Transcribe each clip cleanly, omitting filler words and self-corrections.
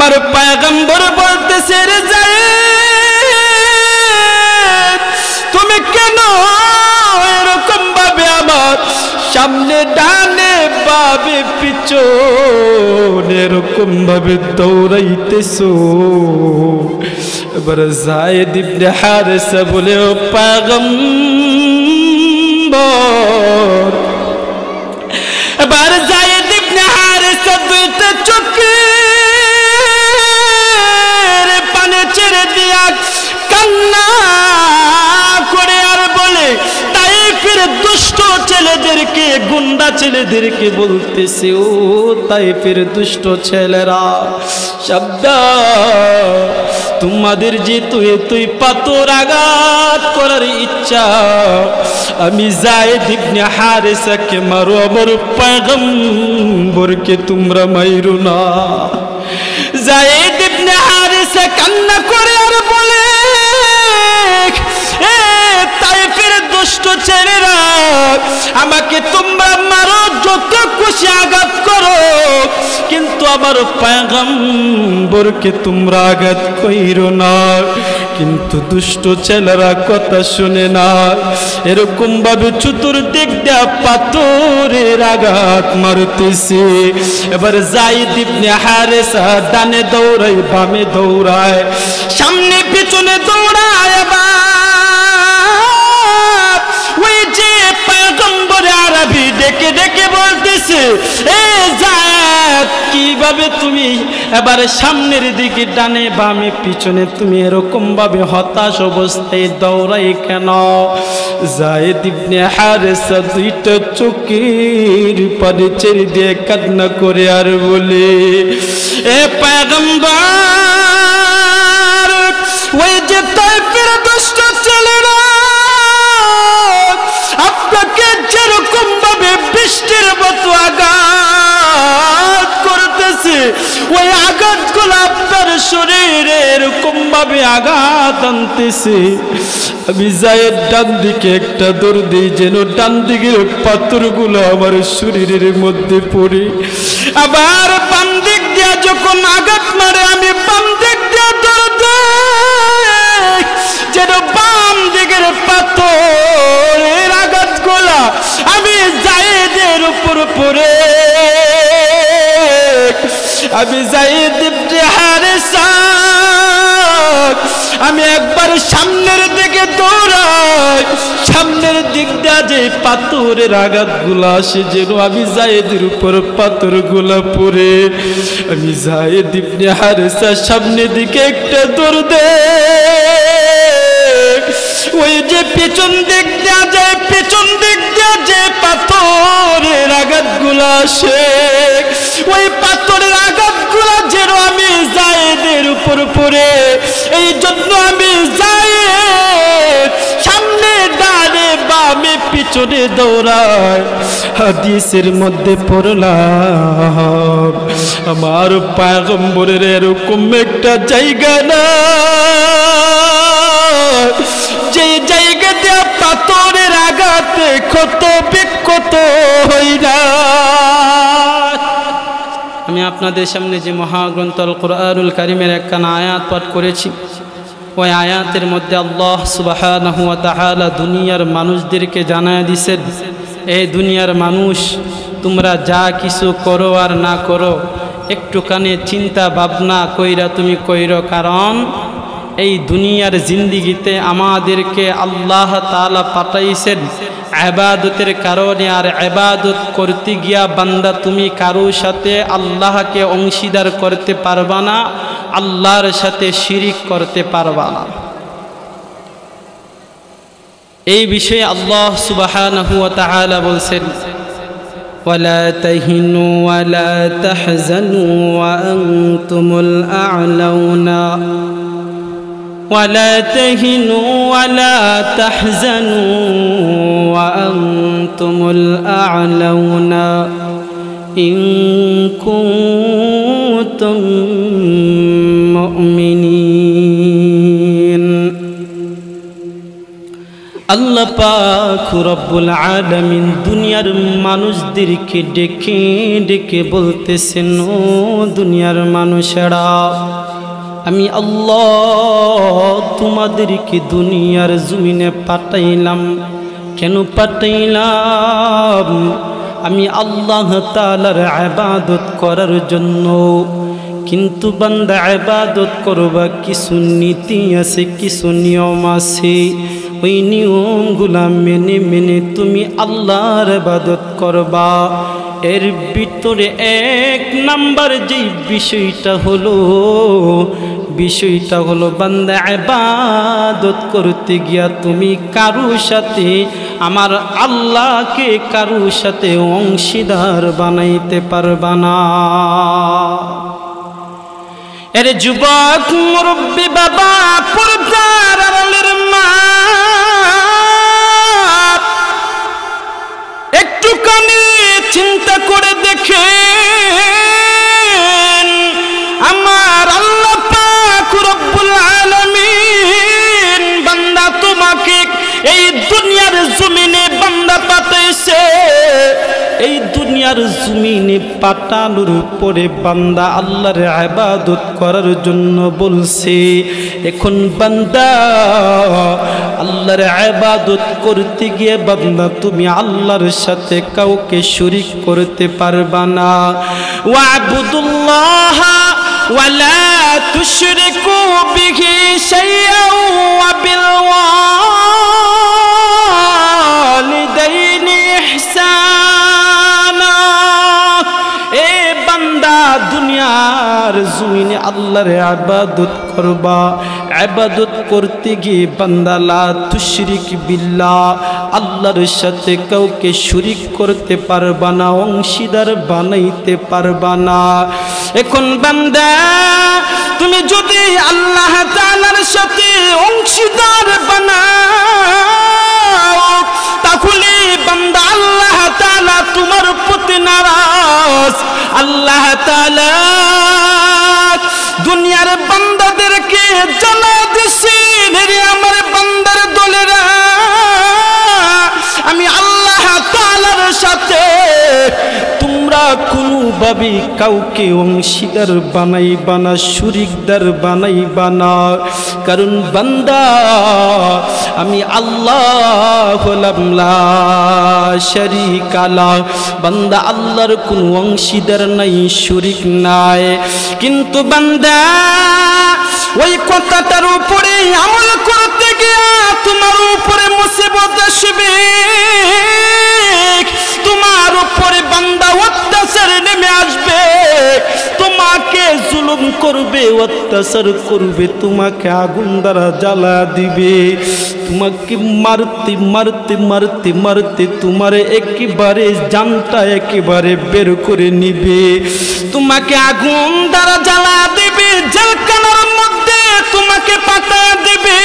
আমার পয়গম্বর বলতেছে রে যায়েদ তুমি কেন এরকম ভাবে আমার সামনে ডানে বামে পিছনে এরকম ভাবে দৌড়াইতেছো এবার যায়েদ ইবনে হারেসা বলে ও পয়গম্বর এবার যায়েদ ইবনে হারেসা দুইটা চোখের পানি ছেড়ে দিয়া কান্না করে আর বলে তাইফের দুষ্ট ছেলেদেরকে গুন্ডা ছেলেদেরকে বলতেছে ও তাইফের দুষ্ট ছেলেরা সাবধান তোমাদের যে তুই পাথর আঘাত করার ইচ্ছা আমি যায়েদ ইবনে হারেসাকে মারো আমার পয়গম্বরকে তোমরা মাইরো না যায়েদ ইবনে হারেসা কান্না করে আর বলে এ তাইফের দুষ্ট ছেলেরা আমাকে তোমরা মারো যত খুশি আঘাত করো কিন্তু আমার পয়গম্বরকে তোমরা আঘাত কইরো না কিন্তু দুষ্ট ছেলেরা কথা শুনে না এরকম ভাবে চতুর্দিক দিয়া পাথরের আঘাত মারতেছে এবার যায়েদ ইবনে হারেসা ডানে দৌড়ায় বামে দৌড়ায় সামনে পিছনে দৌড়ায় ওই যে পয়গম্বর আরবি ডেকে ডেকে বলতেছে এ যায়েদ কিভাবে তুমি এবার সামনের দিকে ডানে বামে পিছনে তুমি এরকম ভাবে হতাশ অবস্থায় দৌড়াই কেন যায়েদ ইবনে হারেসা দুইটা চোখের পানি ছেড়ে দিয়ে কান্না করে আর বলে এ পয়গম্বর ওই যে তাইফের দুষ্ট ছেলেরা আপনাকে যেরকম ভাবে বৃষ্টির মতো আঘাত করতেছে ওই আঘাতগুলো আপনার শরীরে এরকম ভাবে আঘাত আনতেছে আমি যায়েদ ডান দিকে একটা দৌড় দিই যেন ডান দিকের পাথরগুলো আমার শরীরের মধ্যে পড়ে আবার বাম দিক দিয়া যখন আঘাত মারে আমি বাম দিক দিয়া দৌড় দেই যেন বাম দিকের পাথরের আঘাতগুলা আমি যায়েদের উপর পড়ে আমি যায়েদ ইবনে হারেসা আমি একবার সামনের দিকে দৌড়াই সামনের দিক দিয়ে যে পাথরের আঘাতগুলো আসে যেন আমি যায়েদের উপর পাথরগুলো পড়ে আমি যায়েদ ইবনে হারেসা সামনের দিকে একটা দৌড় দেই ওই যে পেছন দিক দিয়ে যায় পেছন দিক দিয়ে যে পাথরের আঘাতগুলো আসে ওই পাথরের আঘাতগুলো যেন আমি যায়েদের উপর পড়ে এই জন্য আমি যায়েদ সামনে ডানে বামে পিছনে দৌড়াই হাদিসের মধ্যে পড়লাম আমার পয়গম্বরের এরকম একটা জায়গা না যে জায়গাতে পাথরের আঘাতে ক্ষত বিক্ষত হই না আমি আপনাদের সামনে যে মহাগ্রন্থ আল কুরআনুল কারীমের একখানা আয়াত পাঠ করেছি ওই আয়াতের মধ্যে আল্লাহ সুবহানাহু ওয়া তাআলা দুনিয়ার মানুষদেরকে জানায় দিয়েছেন এই দুনিয়ার মানুষ তোমরা যা কিছু করো আর না করো একটুখানি চিন্তা ভাবনা কইরা তুমি কইরো কারণ এই দুনিয়ার জিন্দিগিতে আমাদেরকে আল্লাহ তাআলা পাঠাইছেন ইবাদতের কারণে আর ইবাদত করতে গিয়া বান্দা তুমি কারো সাথে আল্লাহকে অংশীদার করতে পারবা না আল্লাহর সাথে শিরিক করতে পারবা না এই বিষয়ে আল্লাহ সুবহানাহু ওয়া তাআলা বলেন ওয়ালা তাহিনু ওয়ালা তাহজানু ওয়া আনতুমুল আ'লাউনা ولا تهنوا ولا تحزنوا وأنتم الأعلون إن كنتم مؤمنين আল্লাহ পাক রব্বুল আলামিন দুনিয়ার মানুষদেরকে ডেকে ডেকে বলতেছেন, ও দুনিয়ার মানুষেরা, আমি আল্লাহ তোমাদেরকে দুনিয়ার জমিনে পাঠাইলাম। কেন পাঠাইলাম? আমি আল্লাহ তাআলার ইবাদত করার জন্য। কিন্তু বান্দা ইবাদত করবা কিছু নীতি আছে, কিছু নিয়ম আছে। ওই নিয়মগুলা মেনে মেনে তুমি আল্লাহর ইবাদত করবা। এর ভিতরে এক নাম্বার যে বিষয়টা হলো বান্দা ইবাদত করতে গিয়া তুমি কারো সাথে, আমার আল্লাহকে কারো সাথে অংশীদার বানাইতে পারবা না। এর যুবক মুরব্বী বাবা, পর্দার আড়ালের মা, একটুখানি চিন্তা করে দেখেন, আমার আল্লাহ পাক রব্বুল আলামিন বান্দা তোমাকে এই দুনিয়ার জমিনে বান্দা পাঠাইছে। এই দুনিয়ার জমিনে পাঠানোর পরে বান্দা আল্লাহর ইবাদত করার জন্য বলছে। এখন বান্দা আল্লাহর ইবাদত করতে গিয়ে বান্দা তুমি আল্লাহর সাথে কাউকে শরীক করতে পারবা না। ওয়াবুদুল্লাহ ওয়ালা তুশরিকু বিহি শাইআন ওয়া বিল ওয়ালিদাইনি ইহসানা। এ বান্দা দুনিয়ার জমিনে আল্লাহর ইবাদত করবা। ইবাদত করতে গিয়ে বান্দা লা তুশরিক বিল্লাহ, আল্লাহর সাথে কাউকে শরীক করতে পারবা না, অংশীদার বানাইতে পারবা না। এখন বান্দা তুমি যদি আল্লাহ তাআলার সাথে অংশীদার বানাও, তাহলে বান্দা আল্লাহ তাআলা তোমার প্রতি নারাজ। আল্লাহ তাআলা দুনিয়ার বান্দাদেরকে জানা দিছেন, রে আমার বান্দার দলেরা, আমি আল্লাহ তাআলার সাথে তোমরা কোনোভাবে কাউকে অংশীদার বানাইবা না, শরীকদার বানাইবা না। কারণ বান্দা আমি আল্লাহ হলাম লা শারীকা লাহ, বান্দা আল্লাহর কোনো অংশীদার নাই, শরীক নাই। কিন্তু বান্দা ওই কথাটার উপরে আমল করতে গিয়া তোমার উপরে মুসিবত আসবে, তোমার উপরে বান্দা অত্যাচার নেমে আসবে, তোমাকে জুলুম করবে, অত্যাচার করবে, তোমাকে আগুন দ্বারা জ্বালা দিবে, তোমাকে মারতে মারতে মারতে মারতে তোমার একেবারে জানটা একেবারে বের করে নিবে, তোমাকে আগুন দ্বারা জ্বালা দিবে, জেলখানার মধ্যে তোমাকে পাঠা দেবে।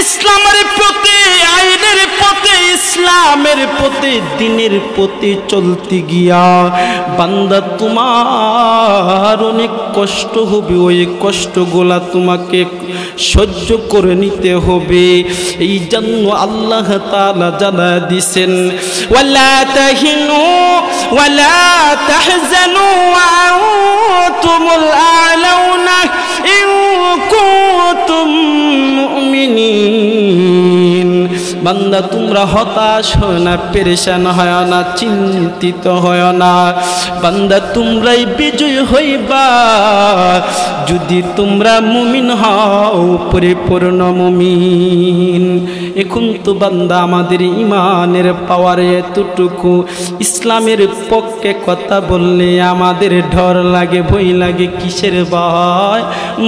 ইসলামের প্রতি, আইনের প্রতি, ইসলামের প্রতি, দিনের প্রতি চলতে গিয়া বান্দা তোমার অনেক কষ্ট হবে। ওই কষ্টগুলা তোমাকে সহ্য করে নিতে হবে। এই জন্য আল্লাহ তাআলা জানা দিছেন, ওয়ালা তাহিনু ওয়ালা তাহজানু ওয়া আনতুমুল আ'লাউনা ইন কুনতুম মুমিনিন। বান্দা তোমরা হতাশ হয় না, পেরেশান হয় না, চিন্তিত হয় না। বান্দা তোমরাই বিজয় হইবা যদি তোমরা মুমিন হও, পরিপূর্ণ মুমিন। এখন তো বান্দা আমাদের ইমানের পাওয়ারে এতটুকু, ইসলামের পক্ষে কথা বললে আমাদের ডর লাগে, ভয় লাগে। কিসের ভয়?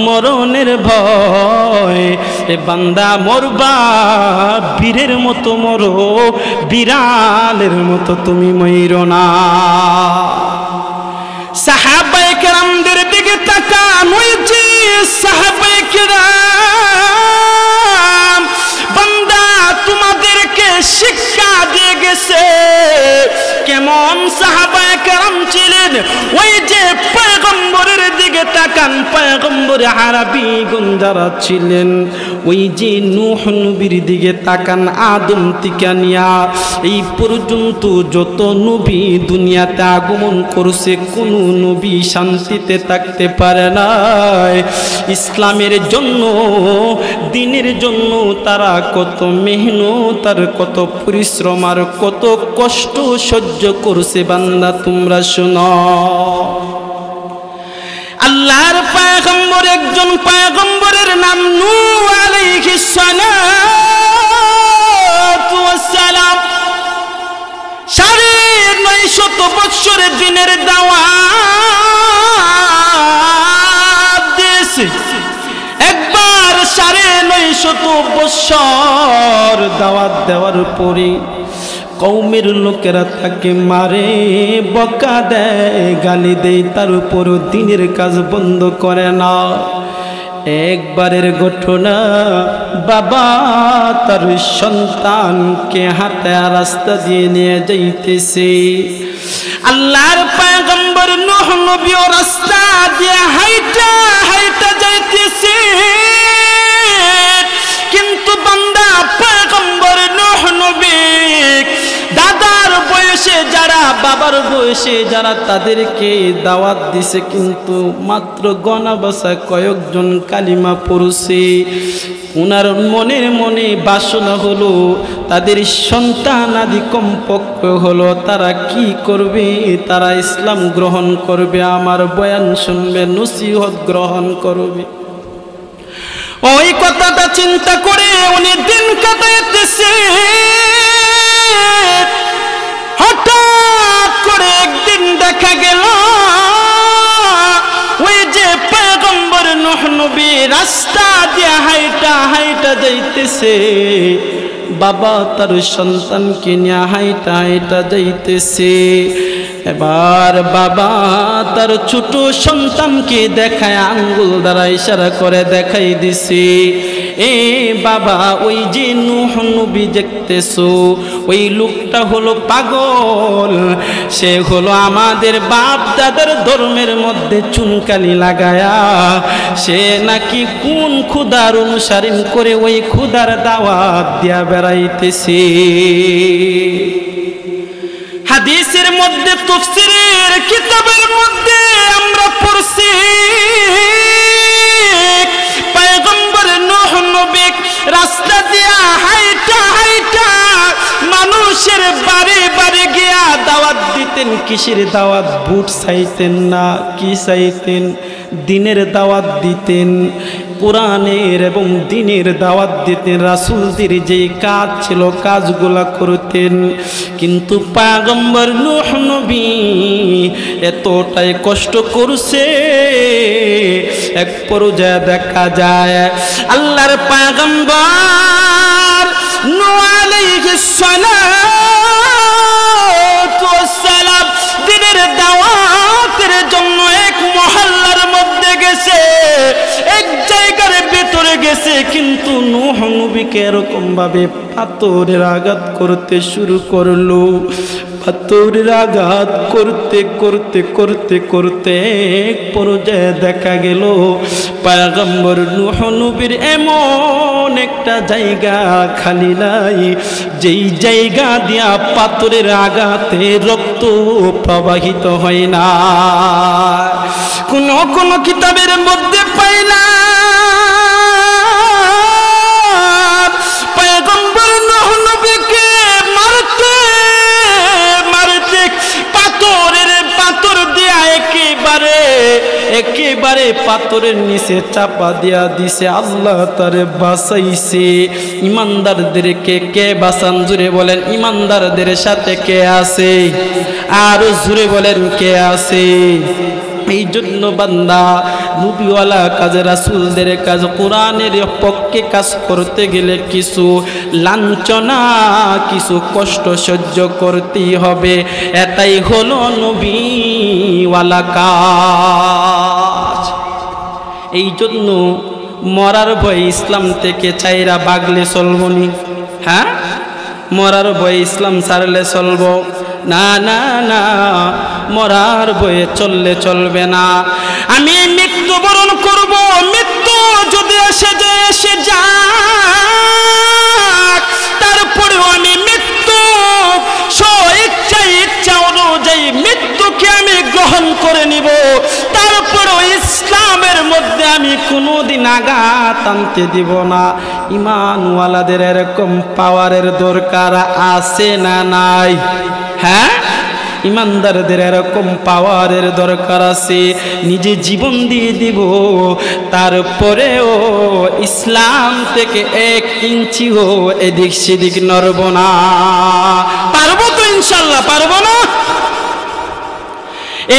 মরণের ভয়। এ বান্দা মরবা, বীরের মতো মরো, বিড়ালের মতো তুমি মইরো না। সাহাবায়ে কেরামদের দিকে তাকান, ওই যে সাহাবায়ে কেরাম বান্দা তোমাদেরকে শিক্ষা দিয়ে গেছে। কেমন সাহাবায়ে কেরাম ছিলেন? ওই যে পয়গম্বরের দিকে দিকে তাকান, পয়গম্বর আরবীগণ যারা ছিলেন ওই যে নূহ নবীর দিকে তাকান, আদম থেকে নিয়া এই পর্যন্ত যত নবী দুনিয়াতে আগমন করছে কোন নবী শান্তিতে থাকতে পারে নাই। ইসলামের জন্য, দ্বীনের জন্য তারা কত মেহনত আর কত পরিশ্রম আর কত কষ্ট সহ্য করছে। বান্দা তোমরা শোনো, আল্লাহর পয়গম্বর, একজন পয়গম্বরের নাম নূহ আলাইহিস সালাতু ওয়াস সালাম। 950 বছরের দিনের দাওয়াত দিয়েছে। একবার 950 বছর দাওয়াত দেওয়ার পরে কওমের লোকেরা তাকে মারে, বকা দেয়, গালি দেয়, তার উপরও দ্বীনের কাজ বন্ধ করে না। একবারের ঘটনা, বাবা তার সন্তানকে হাতে রাস্তা দিয়ে নিয়ে যাইতেছে। আল্লাহর পয়গম্বর নূহ নবী ও রাস্তা দিয়ে হাইটা হাইটা যাইতেছে, কিন্তু বান্দা পয়গম্বর নূহ নবী দাদার বয়সে যারা, বাবার বয়সে যারা, তাদেরকে দাওয়াত দিছে, কিন্তু মাত্র গনা বসা কয়েকজন কালিমা পড়ছে। ওনার মনের মনে বাসনা হলো তাদের সন্তান আদি কমপক্ষ হলো তারা কি করবে, তারা ইসলাম গ্রহণ করবে, আমার বয়ান শুনবে, নসিহত গ্রহণ করবে। ওই কথাটা চিন্তা করে উনি দিন কাটাইতেছে। হঠাৎ করে একদিন দেখা গেল ওই যে পয়গম্বর নূহ নবী রাস্তা দিয়ে হাইটা হাইটা যাইতেছে, বাবা তার সন্তানকে নিয়ে হাইটা হাইটা যাইতেছে। এবার বাবা তার ছোট সন্তানকে দেখায়, আঙ্গুল দ্বারা ইশারা করে দেখাই দিছে, এ বাবা ওই যে নূহ নবী দেখতেছো, ওই লোকটা হলো পাগল, সে হলো আমাদের বাপ দাদার ধর্মের মধ্যে চুনকালি লাগায়া সে নাকি কোন খুদার অনুসরণ করে ওই খুদার দাওয়াত দিয়া বেড়াইতেছে। হাদিসের মধ্যে, তাফসীরের কিতাবের মধ্যে আমরা পড়ছি পয়গম্বর নূহ নবী রাস্তা দিয়া হাইটা হাইটা মানুষের বাড়ি বাড়ি গিয়া দাওয়াত দিতেন। কিসের দাওয়াত? বুট চাইতেন না, কি চাইতেন? দ্বীনের দাওয়াত দিতেন, কোরআনের এবং দ্বীনের দাওয়াত দিতেন। রাসূলদের যে কাজ ছিল কাজগুলা করতেন। কিন্তু পয়গম্বর নূহ নবী এতটাই কষ্ট করছে, এক পর্যায়ে দেখা যায় আল্লাহর পয়গম্বর নূহ আলাইহিস সালাতু ওয়াস সালাম দ্বীনের দাওয়াতের জন্য এক মহল্লার মধ্যে গেছে, এক জায়গার ভেতরে গেছে, কিন্তু নূহ নবীকে এরকম ভাবে পাথরের আঘাত করতে শুরু করলো। পাথরের আঘাত করতে করতে করতে করতে এক পর্যায়ে দেখা গেল পয়গম্বর নূহ নবীর এমন একটা জায়গা খালি নাই যেই জায়গা দিয়া পাথরের আঘাতে রক্ত প্রবাহিত হয় না। কোন কিতাবের মধ্যে পাই না পয়গম্বর নূহ নবীকে মারতে মারতে পাথর দিয়া একেবারে পাথরের নিচে চাপা দিয়া দিছে। আল্লাহ তারে বাঁচাইছে। ইমানদারদেরকে কে বাঁচান? জুড়ে বলেন ইমানদারদের সাথে কে আছে? আর জুড়ে বলেন কে আছে? এই জন্য বান্দা নবীওয়ালা কাজে, রাসূলদের কাজ, কোরআনের পক্ষে কাজ করতে গেলে কিছু লাঞ্ছনা, কিছু কষ্ট সহ্য করতেই হবে। এটাই হলো নবীওয়ালা কাজ। এই জন্য মরার ভয়ে ইসলাম থেকে চাইরা বাগলে চলবনি। হ্যাঁ, মরার বয়ে ইসলাম ছাড়লে চলবো? না না না, মরার বয়ে চললে চলবে না। আমি মৃত্যুবরণ করব, মৃত্যু যদি এসে যাক, তারপরেও আমি মৃত্যু ইচ্ছা অনুযায়ী মৃত্যুকে আমি গ্রহণ করে নিব। তারপরেও ইসলামের মধ্যে আমি কোনোদিন আঘাত আনতে দিব না। ঈমানওয়ালাদের এরকম পাওয়ারের দরকার আছে না নাই? হ্যাঁ, ইমানদারদের এরকম পাওয়ারের দরকার আছে। নিজে জীবন দিয়ে দিব, তারপরেও ইসলাম থেকে 1 ইঞ্চিও এদিক সেদিক নড়ব না। পারবো তো ইনশাল্লাহ? পারবো না?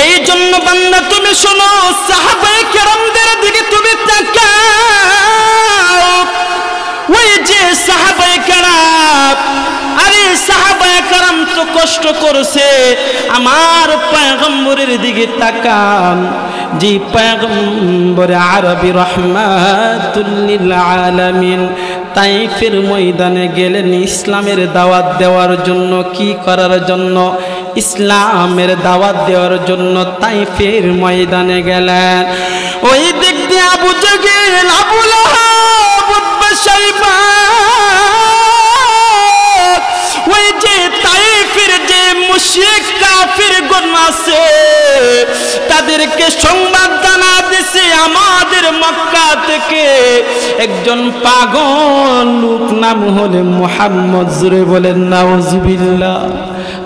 এই জন্য বান্দা তুমি শোনো, সাহাবায়ে কেরামদের দিকে তুমি তাকাও। ওই যে সাহাবায়ে কেরাম, আরে সাহাবায়ে কেরাম তো কষ্ট করেছে, আমার পয়গম্বরের দিকে তাকান। যে পয়গম্বর আরবি রহমাতুল লিল আলামিন তাইফের ময়দানে গেলেন ইসলামের দাওয়াত দেওয়ার জন্য। কি করার জন্য? ইসলামের দাওয়াত দেওয়ার জন্য তাইফের ময়দানে গেলেন। ওই দিক দিয়ে আবু জেহেল, আবু লাহাব, উতবা, শাইবা, ওই যে তাইফের যে মুশরিক কাফিরগণ আছে, তাদেরকে সংবাদ জানা দিছে আমাদের মক্কা থেকে একজন পাগল লোক, নাম হলে মুহাম্মদ। জোরে বলেন নাউজুবিল্লাহ।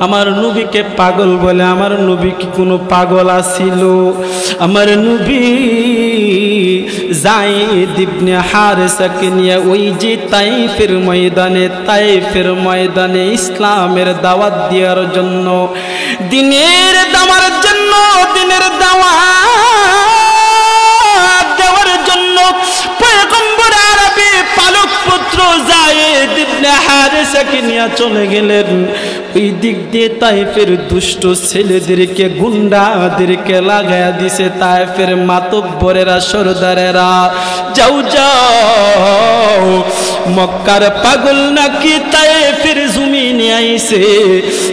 আমার নবীকে পাগল বলে। আমার নবী কি কোনো পাগল আছিল? আমার নবী যায়েদ ইবনে হারেসাকে নিয়ে ওই যে তাইফের ময়দানে ইসলামের দাওয়াত দেওয়ার জন্য, দিনের দাওয়ার জন্য, দিনের দাওয়াত দেওয়ার জন্য পয়গম্বর আরবি পালক পুত্র যায়েদ ইবনে হারেসাকে নিয়ে চলে গেলেন। ওই দিক দিয়ে তাইফের দুষ্ট ছেলেদেরকে, গুন্ডাদেরকে লাগায়া দিছে তাইফের মাতব্বরেরা, সরদারেরা। যাও যাও, মক্কার পাগল নাকি তাইফের জমিনে আইছে,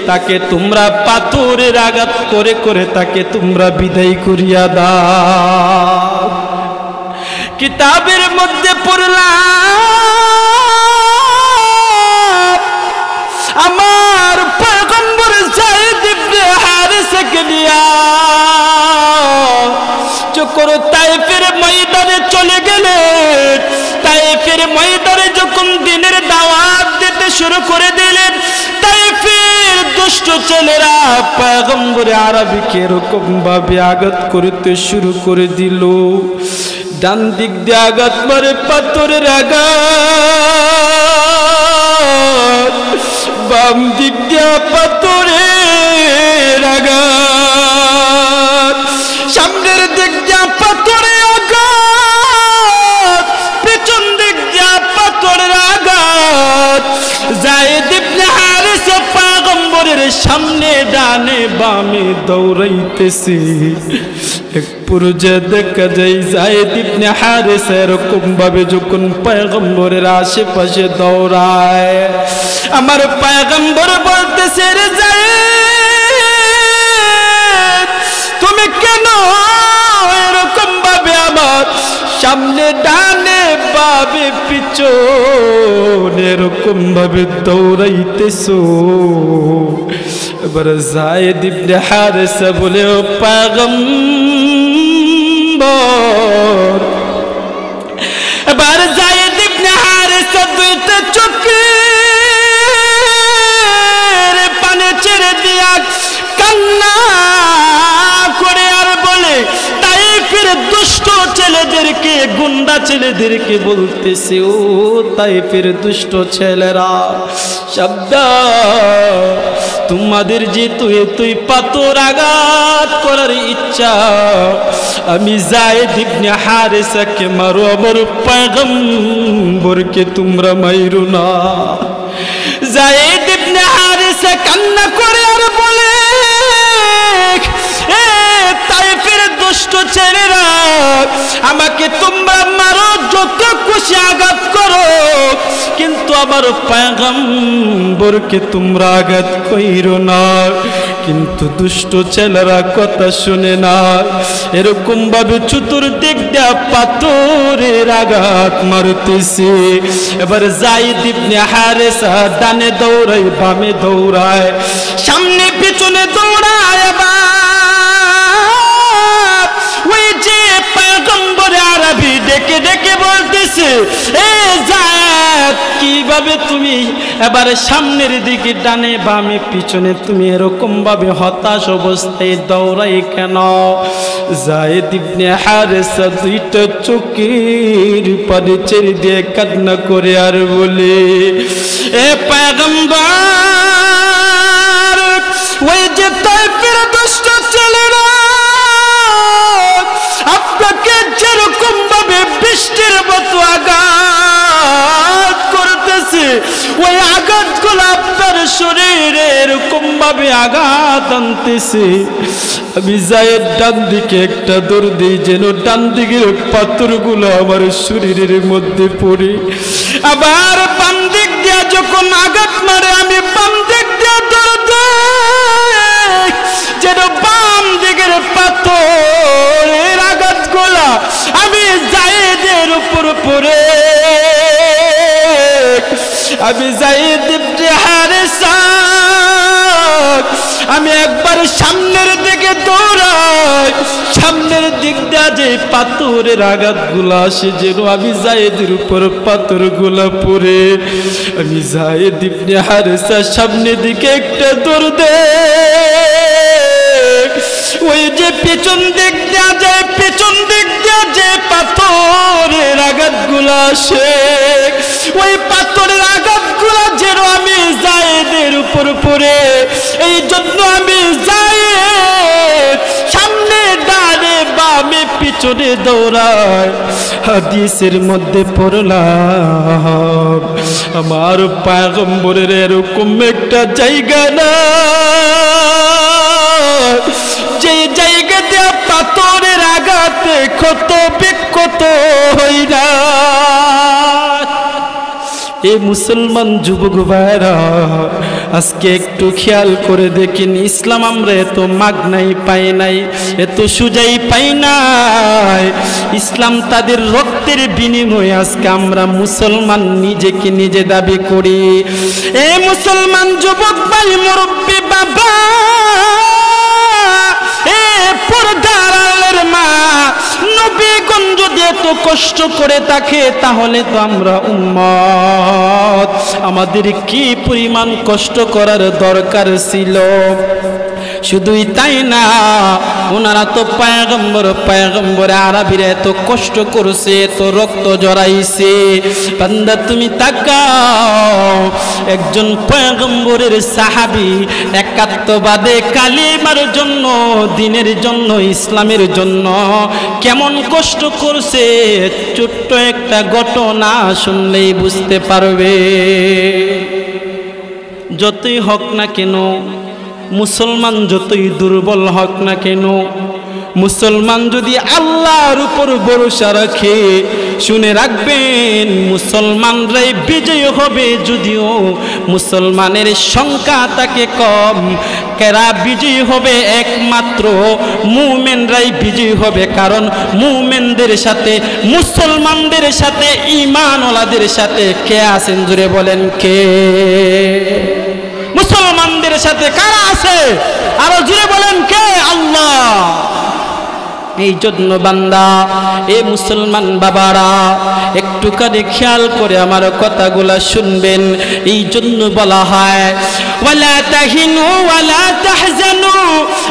তাকে তোমরা পাথরের আঘাত করে করে তাকে তোমরা বিদায় করিয়া দাও। কিতাবের মধ্যে পড়লাম, আমার পয়গম্বর যায়েদ ইবনে হারেসাকে নিয়া যখন তাইফের ময়দানে চলে গেলেন, তাইফের ময়দানে যখন দিনের দাওয়াত দিতে শুরু করে দিলেন, তাইফের দুষ্ট ছেলেরা পয়গম্বর আরবিকে এরকম ভাবে আঘাত করতে শুরু করে দিল। ডান দিক দিয়ে আঘাত মারে পাথরের আঘাত, বাম দিক দিয়া পাথরের আঘাত, সামনের দিক দিয়া পাথরের আঘাত, পেছন দিক দিয়া পাথরের আঘাত। যায়েদ ইবনে হারেসা পয়গম্বরের সামনে ডানে বামে দৌড়াইতেছে। এক পর্যায়ে দেখা যায় যায়েদ ইবনে হারেসা এরকম ভাবে যখন পয়গম্বরের আশেপাশে দৌড়ায়, আমার পয়গম্বর বলতেছে, রে যায়েদ, তুমি কেন এরকম ভাবে আমার সামনে ডানে বামে পিছনে এরকম ভাবে দৌড়াইতেছো? এবার যায়েদ ইবনে হারেসা বলে, ও পয়গম্বর। এবার যায়েদ ইবনে হারেসা দুইটা চোখের পানি ছেড়ে দিয়া কান্না করে আর বলে, তাইফের দুষ্ট ছেলেদেরকে, গুন্ডা ছেলেদেরকে বলতেছে, ও তাইফের দুষ্ট ছেলেরা, সাবধান, তোমাদের যে তুই পাথর আঘাত করার ইচ্ছা, আমি যায়েদ ইবনে হারেসাকে মারো, আমার পয়গম্বরকে তোমরা মাইরো না। যায়েদ ইবনে হারেসা কান্না করে আর বলে, এ তাইফের দুষ্ট ছেলেরা, আমাকে তোমরা মারো, যত খুশি আঘাত করো, কিন্তু আমার পয়গম্বরকে তোমরা আঘাত কইরো না, কিন্তু দুষ্ট ছেলেরা কথা শুনে না, এরকম ভাবে চতুর্দিক দিয়া পাথরের আঘাত মারতেছে। এবার যায়েদ ইবনে হারেসা ডানে দৌড়ায়, বামে দৌড়ায়, সামনে পিছনে দৌড়ায়। এবার ওই যে পয়গম্বর আরবি ডেকে ডেকে বলতেছে, এ যায়েদ কিভাবে তুমি এবার সামনের দিকে ডানে বামে পিছনে তুমি এরকম ভাবে হতাশ অবস্থায় দৌড়াই কেন? যায়েদ ইবনে হারেসা দুইটা চোখের পানি ছেড়ে দিয়ে কান্না করে আর বলে, এ পয়গম্বর, ওই যে তাইফের দুষ্ট ছেলেরা আপনাকে যেরকম ভাবে বৃষ্টির মতো আঘাত করতেছে, ওই আঘাতগুলো আপনার শরীরে এরকম ভাবে আঘাত আনতেছে। আমি যায়েদ ডান দিকে একটা দৌড় দিই, যেন ডান দিকের পাথরগুলো আমার শরীরের মধ্যে পড়ে। আবার বাম দিক দিয়া যখন আঘাত মারে, আমি বাম দিক দিয়া দৌড় দিই, যেন বাম দিকের পাথরের আঘাতগুলো আমি যায়েদের উপর পড়ে। আমি যায়েদ ইবনে হারেসা, আমি একবার সামনের দিকে দৌড়াই, সামনের দিক দিয়ে যে পাথরের আঘাতগুলো আসে, যেন আমি যায়েদের উপর পাথরগুলো পড়ে। আমি যায়েদ ইবনে হারেসা সামনের দিকে একটা দৌড় দেই, ওই যে পেছন দিক দিয়ে যায়, পেছন দিক দিয়ে যে পাথরের আঘাতগুলো আসে, ওই পাথরের আঘাতগুলো যেন আমি যায়েদের উপর পড়ে। এই জন্য আমি যায়েদ সামনে ডানে বামে পিছনে দৌড়াই। হাদিসের মধ্যে পড়লাম, আমার পয়গম্বরের এরকম একটা জায়গা না যে জায়গাতে পাথরের আঘাতে ক্ষত বিক্ষত হই না। এই মুসলমান যুবক ভাইরা, আজকে একটু খেয়াল করে দেখেন, ইসলাম আমরা এত মাগনাই পাই নাই, এত সুজাই পাই নাই। ইসলাম তাদের রক্তের বিনিময়ে আজকে আমরা মুসলমান নিজেকে নিজে দাবি করি। এই মুসলমান যুবক ভাই, মুরব্বী বাবা, পর্দার আড়ালের মা, নবীগণ যদি এত কষ্ট করে থাকে, তাহলে তো আমরা উম্মত, আমাদের কি পরিমাণ কষ্ট করার দরকার ছিল। শুধুই তাই না, ওনারা তো পয়গম্বর আরবিরা এত কষ্ট করছে, এত রক্ত জড়াইছে। বান্দা তুমি তাকাও, একজন পয়গম্বরের সাহাবী একাত্মবাদে কালিমার জন্য, দ্বীনের জন্য, ইসলামের জন্য কেমন কষ্ট করছে, ছোট্ট একটা ঘটনা শুনলেই বুঝতে পারবে। যতই হোক না কেন, মুসলমান যতই দুর্বল হোক না কেন, মুসলমান যদি আল্লাহর উপর ভরসা রাখে, শুনে রাখবেন মুসলমানরাই বিজয় হবে। যদিও মুসলমানের সংখ্যা থাকে কম, কেরা বিজয়ী হবে? একমাত্র মুমিনরাই বিজয়ী হবে। কারণ মুমিনদের সাথে, মুসলমানদের সাথে, ঈমানওয়ালাদের সাথে কে আছেন? জোরে বলেন কে? মুসলমানদের সাথে কারা আছে? আরো জোরে বলেন কে? আল্লাহ। এই জন্য বান্দা, এ মুসলমান বাবারা, একটুখানি খেয়াল করে আমার কথাগুলা শুনবেন। এই জন্য বলা হয়, ওয়ালা তাহিনু ওয়ালা তাহজানু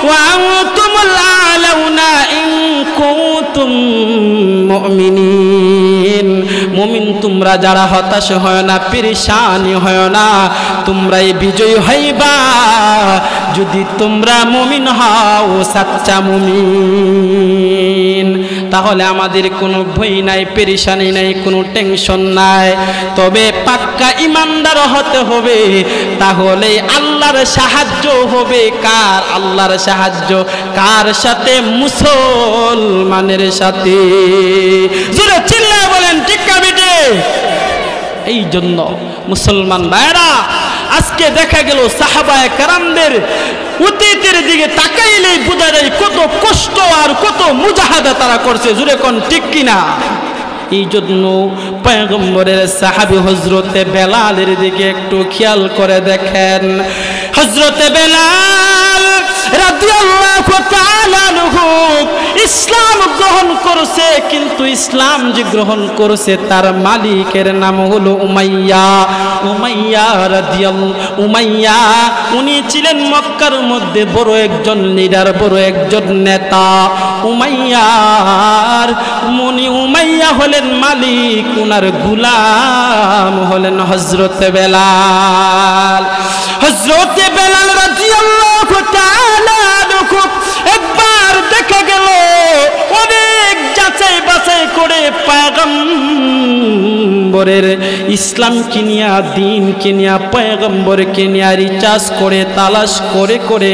ওয়া আনতুমুল আলাউনা ইন কুনতুম মুমিনিন। মুমিন তোমরা যারা হতাশ হয় না, পেরেশানি হয় না, তোমরাই বিজয়ী হইবা যদি তোমরা মুমিন হও, সাচ্চা মুমিন। তাহলে আমাদের কোনো ভয় নাই, পেরেশানি নাই, কোনো টেনশন নাই। তবে পাক্কা ইমানদার হতে হবে, তাহলে আল্লাহর সাহায্য হবে। কার? আল্লাহর সাহায্য কার সাথে? মুসলমানের সাথে। জোরে চিল্লায় বলেন ঠিক না বেটে? এই জন্য মুসলমান ভাইরা আজকে দেখা গেল সাহাবায়ে কেরামদের অতীতের দিকে তাকাইলেই বোঝা যায় কত কষ্ট আর কত মুজাহাদা তারা করছে, জুড়ে কোন ঠিক কিনা। এই জন্য পয়গম্বরের সাহাবী হযরতে বেলালের দিকে একটু খেয়াল করে দেখেন। হযরতে বেলাল রাদিয়াল্লাহু তাআলা আনহু ইসলাম গ্রহণ করেছে, কিন্তু ইসলাম যে গ্রহণ করেছে তার মালিকের নাম হলো উমাইয়া। উমাইয়া উনি ছিলেন মক্কার মধ্যে বড় একজন লিডার, বড় একজন নেতা। উমাইয়া হলেন মালিক, উনার গোলাম হলেন হযরতে বেলাল। হযরতে বেলাল রাদিয়াল্লাহু তাআলা আনহু একবার দেখা গেল অনেক যাচাই বাছাই করে পয়গম্বরের ইসলামকে নিয়ে, দ্বীনকে নিয়ে, পয়গম্বরকে নিয়ে রিসার্চ করে তালাশ করে করে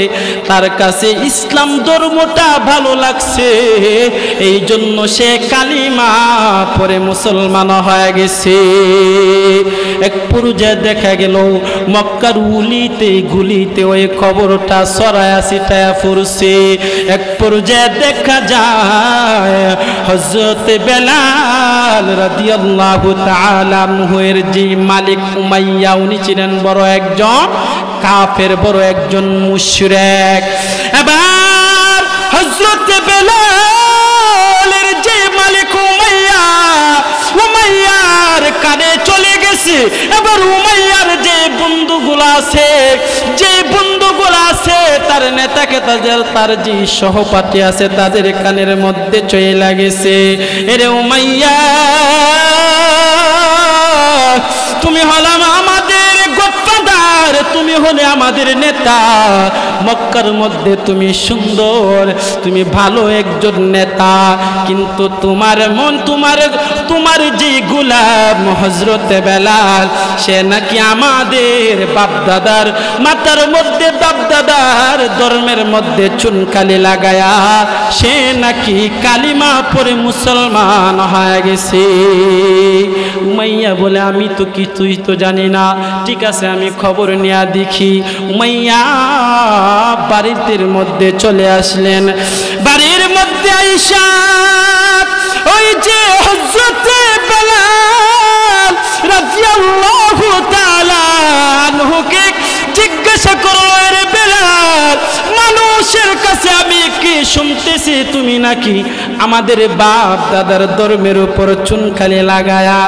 তার কাছে ইসলাম ধর্মটা ভালো লাগছে, এই জন্য সে কালিমা পরে মুসলমান হয়ে গেছে। এক পর্যায়ে দেখা গেল মক্কার উলিতে গুলিতে ওই খবরটা ছড়ায়া ছিটায়া পড়ছে। এক পর্যায়ে দেখা যায় হযরতে বেলাল রাদিয়াল্লাহু তাআলা আনহুর যে মালিক উমাইয়া, উনি ছিলেন বড় একজন কাফের, বড় একজন মুশরিক। এবার হযরতে বেলালের যে মালিক উমাইয়ার কানে চলে গেছে। এবার উমাইয়ার যে বন্ধুগুলো আছে তার নেতাকে, তার যে সহপাঠী আছে তাদের কানের মধ্যে চলে গেছে, এরে উমাইয়া তুমি হলাম আমাদের গদ্দার, তুমি হলে আমাদের নেতা। মক্কার মধ্যে তুমি সুন্দর, তুমি ভালো একজন নেতা, কিন্তু তোমার মন, তোমার যে গোলাম হযরতে বেলাল, সে নাকি আমাদের বাপদাদার মাথার মধ্যে, বাপদাদার ধর্মের মধ্যে চুনকালি লাগায়া সে নাকি কালিমা পড়ে মুসলমান হয়ে গেছে। উমাইয়া বলে আমি তো কিছুই তো জানি না, ঠিক আছে আমি খবর নিয়ে দেখি। উমাইয়া বাড়ির মধ্যে চলে আসলেন। বাড়ির মধ্যে আইসা ওই যে হযরতে বেলাল রাদিয়াল্লাহু তাআলা আনহুকে জিজ্ঞাসা করলো, রে বেলাল মানুষের কাছে আমি কি শুনতেছি তুমি নাকি আমাদের বাপ দাদার ধর্মের উপর চুনকালি লাগায়া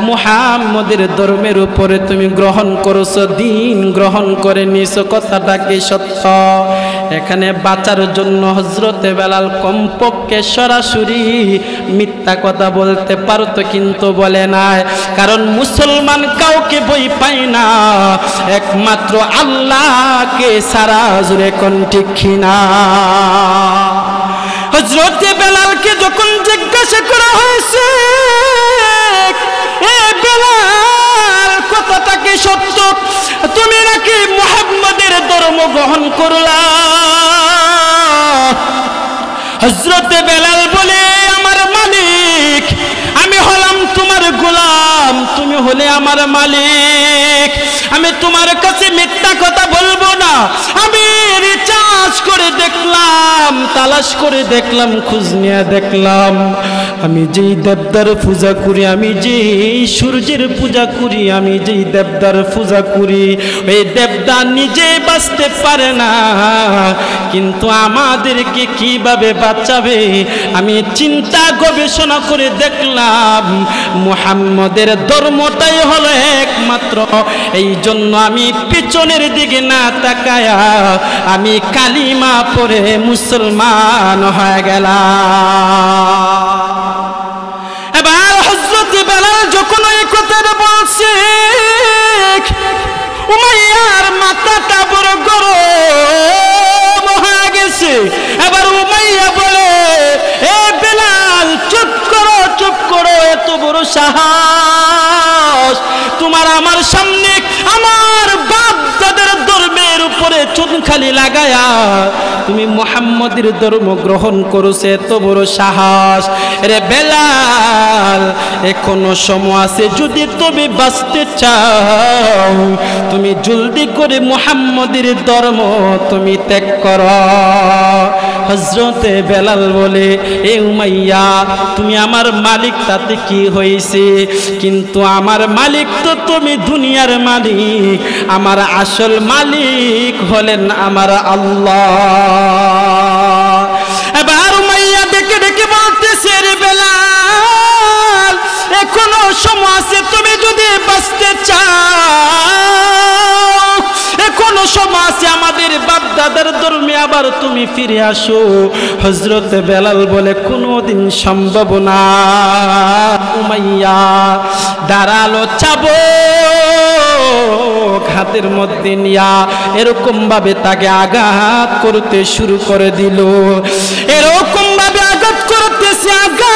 মুহাম্মদের ধর্মের উপরে তুমি গ্রহণ করেছো, দ্বীন গ্রহণ করে নিছো, কথাটা কি সত্য? এখানে বাঁচার জন্য হযরতে বেলাল কমপক্ষে সরাসরি মিথ্যা কথা বলতে পারতো, কিন্তু বলে নাই, কারণ মুসলমান কাউকে ভয় পায় না, একমাত্র আল্লাহকে সারা, জুড়ে কোন ঠিক কিনা। হযরতে বেলালকে যখন জিজ্ঞাসা করা হয়েছে, এ বেলাল কথাটা কি সত্য, তুমি নাকি মুহাম্মদের ধর্ম গ্রহণ করলা? হযরতে বেলাল বলে, আমার মালিক, আমি হলাম তোমার গোলাম, তুমি হলে আমার মালিক, আমি তোমার কাছে মিথ্যা কথা বলবো না। আমি রিসার্চ করে দেখলাম, তালাশ করে দেখলাম, খোঁজ নিয়ে দেখলাম, আমি যেই দেবদার পূজা করি, আমি যেই সূর্যের পূজা করি, আমি যেই দেবদার পূজা করি, ওই দেবদা নিজে বাঁচতে পারে না, কিন্তু আমাদেরকে কিভাবে বাঁচাবে আমি চিন্তা গবেষণা করে দেখলাম মুহাম্মদের ধর্মটাই হলো একমাত্র। এই জন্য আমি পিছনের দিকে না তাকায়া আমি কালিমা পড়ে মুসলমান হয়ে গেলাম। এবার হযরত বেলাল যখন এই কথাটা বলছে, উমাইয়ার মাথাটা বড় গরম হয়ে গেছে। এবার উমাইয়া বলে, এ বেলাল চুপ করো, চুপ করো, এত বড় সাহস তোমার আমার সামনে আমার বাপ দাদার ধর্মের উপরে খালি লাগায়া তুমি মুহাম্মদের ধর্ম গ্রহণ করছে, এত বড় সাহস। রে বেলাল, এখনো সময় আছে, যদি তুমি বাঁচতে চাও তুমি জলদি করে মুহাম্মদের ধর্ম তুমি ত্যাগ করো। হযরতে বেলাল বলে, এ উমাইয়া, তুমি আমার মালিক, তাতে কি হয়েছে? কিন্তু আমার মালিক তো তুমি দুনিয়ার মালিক, আমার আসল মালিক হলেন আমার আল্লাহ। এবার উমাইয়া ডেকে ডেকে বলতেছে, রে বেলাল, এখনো সময় আছে, তুমি যদি বাঁচতে চাও এখনো সময় আছে, আমাদের বাপ দাদার ধর্মে আবার তুমি ফিরে আসো। হযরত বেলাল বলে, কোনোদিন সম্ভব না। উমাইয়া দাঁড়ালো, চাবুক হাতের মধ্যে নিয়া এরকম ভাবে তাকে আঘাত করতে শুরু করে দিল। এরকম ভাবে আঘাত করতেছে, আঘাত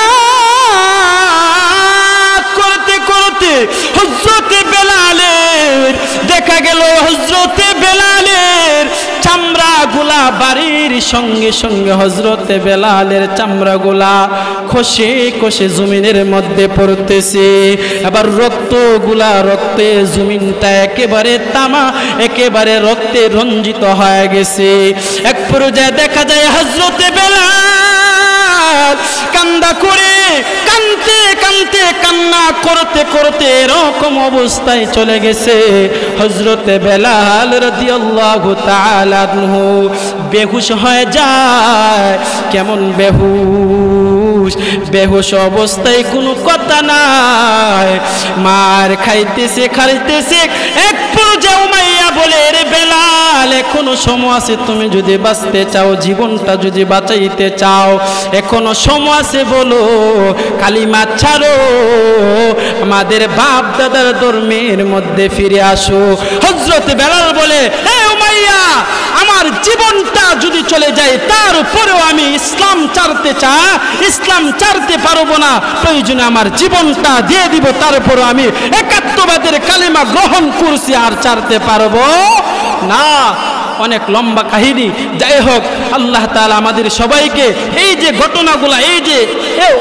করতে করতে হযরতে বেলালের দেখা গেল, হযরতে বেলালের চামড়াগুলা বাড়ির সঙ্গে সঙ্গে হযরতে বেলালের চামড়াগুলা খসে খসে জমিনের মধ্যে পড়তেছে। আবার রক্তগুলা, রক্তে জমিনটা একেবারে তামা, একেবারে রক্তে রঞ্জিত হয়ে গেছে। এক পর্যায়ে দেখা যায় হযরতে বেলাল কান্দা করে, কানতে কানতে, কান্না করতে করতে এরকম অবস্থায় চলে গেছে। হযরতে বেলাল রাদিয়াল্লাহু তাআলা আনহু বেহুশ হয়ে যায়। কেমন বেহুশ? বেহুশ অবস্থায় কোনো কথা নাই, মার খাইতেছে খাইতেছে। এক পর্যায়ে উমাইয়া বলে, রে বেলাল, এখনো সময় আছে, তুমি যদি বাঁচতে চাও, জীবনটা যদি বাঁচাইতে চাও, এখনো সময় আছে, বলো কালিমা ছাড়ো, আমাদের বাপ দাদার ধর্মের মধ্যে ফিরে আসো। হযরত বেলাল বলে, হে উমাইয়া, আমার জীবনটা যদি চলে যায় তারপরেও আমি ইসলাম ছাড়তে চাই, ইসলাম ছাড়তে পারবো না, প্রয়োজনে আমার জীবনটা দিয়ে দিব, তারপরও আমি একাত্মবাদের কালিমা গ্রহণ করছি, আর ছাড়তে পারবো না। অনেক লম্বা কাহিনী, যাই হোক, আল্লাহ তাআলা আমাদের সবাইকে এই যে ঘটনাগুলা, এই যে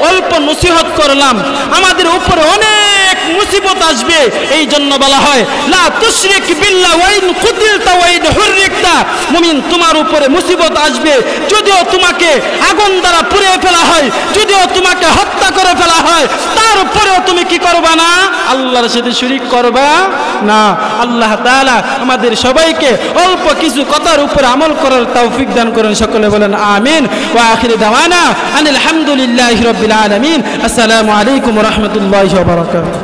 অল্প নসিহত করলাম, আমাদের উপরে অনেক মুসিবত আসবে। এই জন্য বলা হয়, লা তুশরিক বিল্লাহ ওয়া ইন কুতিলতা ওয়া ইন হুররিকতা। মুমিন, তোমার উপরে মুসিবত আসবে, যদিও তোমাকে আগুন দ্বারা পুড়িয়ে ফেলা হয়, যদিও তোমাকে হত্যা করে ফেলা হয়, তারপরেও তুমি কি করবা না? আল্লাহর সাথে শিরক করবা না। আল্লাহ তাআলা আমাদের সবাইকে অল্প কিছু কথার উপরে আমল করার তৌফিক দান করেন। সকলে বলেন আমিন। ওয়া আখিরু দাওয়ানা আনিল হামদুলিল্লাহি রাব্বিল আলামিন। আসসালামু আলাইকুম ওয়া রাহমাতুল্লাহি ওয়া বারাকাতুহু।